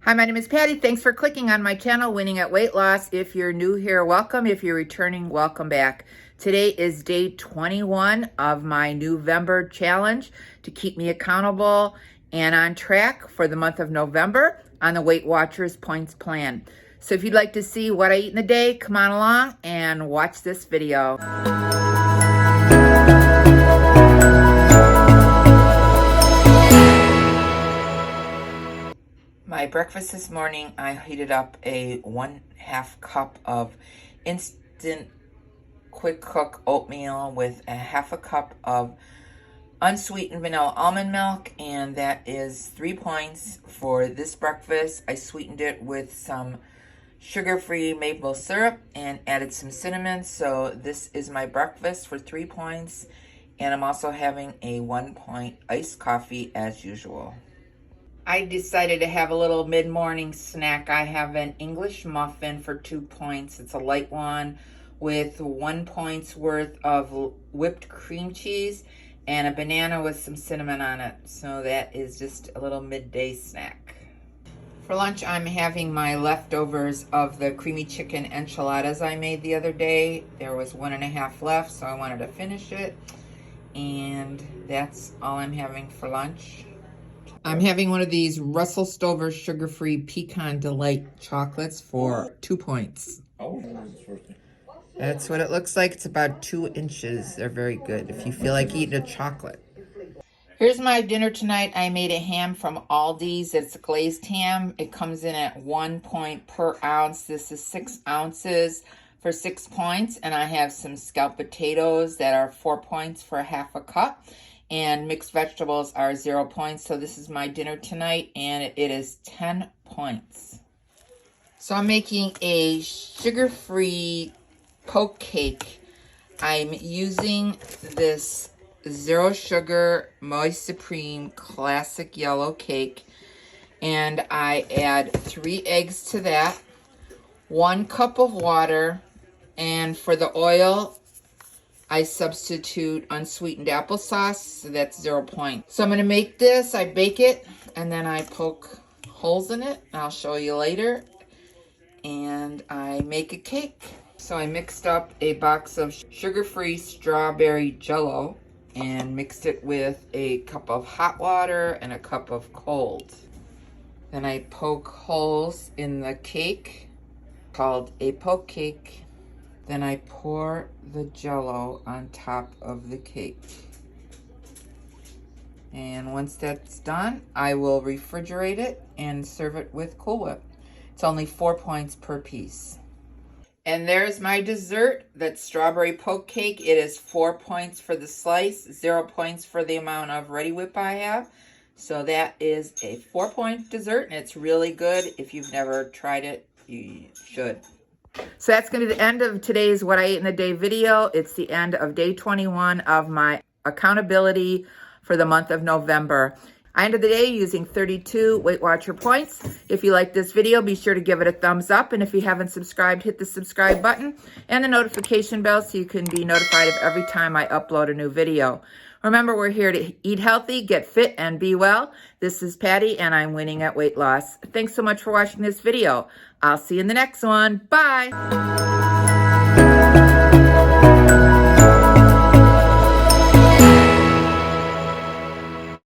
Hi, my name is Patty. Thanks for clicking on my channel, Winning at Weight Loss. If you're new here, welcome. If you're returning, welcome back. Today is day 21 of my NEWvember challenge to keep me accountable and on track for the month of November on the Weight Watchers Points Plan. So if you'd like to see what I eat in a day, come on along and watch this video. My breakfast this morning, I heated up a 1/2 cup of instant quick cook oatmeal with a 1/2 cup of unsweetened vanilla almond milk, and that is 3 points for this breakfast. I sweetened it with some sugar-free maple syrup and added some cinnamon. So this is my breakfast for 3 points, and I'm also having a 1-point iced coffee as usual. I decided to have a little mid-morning snack. I have an English muffin for 2 points. It's a light one with 1 point's worth of whipped cream cheese and a banana with some cinnamon on it. So that is just a little midday snack. For lunch, I'm having my leftovers of the creamy chicken enchiladas I made the other day. There was 1.5 left, so I wanted to finish it. And that's all I'm having for lunch. I'm having one of these Russell Stover sugar-free pecan delight chocolates for 2 points. That's what it looks like. It's about 2 inches. They're very good if you feel like eating a chocolate. Here's my dinner tonight. I made a ham from Aldi's. It's a glazed ham. It comes in at 1 point per ounce. This is 6 ounces for 6 points. And I have some scalloped potatoes that are 4 points for 1/2 cup. And mixed vegetables are 0 points. So this is my dinner tonight, and it is 10 points. So I'm making a sugar-free poke cake. I'm using this 0 sugar Moist Supreme classic yellow cake, and I add 3 eggs to that, 1 cup of water, and for the oil, I substitute unsweetened applesauce, so that's 0 points. So I'm going to make this, I bake it, and then I poke holes in it. I'll show you later. And I make a cake. So I mixed up a box of sugar-free strawberry jello and mixed it with a cup of hot water and a cup of cold. Then I poke holes in the cake, called a poke cake. Then I pour the jello on top of the cake. And once that's done, I will refrigerate it and serve it with Cool Whip. It's only 4 points per piece. And there's my dessert. That's strawberry poke cake. It is 4 points for the slice, 0 points for the amount of Ready Whip I have. So that is a 4-point dessert, and it's really good. If you've never tried it, you should. So that's going to be the end of today's What I Ate in a Day video. It's the end of day 21 of my accountability for the month of November. I ended the day using 32 Weight Watcher points. If you like this video, be sure to give it a thumbs up. And if you haven't subscribed, hit the subscribe button and the notification bell so you can be notified of every time I upload a new video. Remember, we're here to eat healthy, get fit, and be well. This is Patty, and I'm winning at weight loss. Thanks so much for watching this video. I'll see you in the next one. Bye.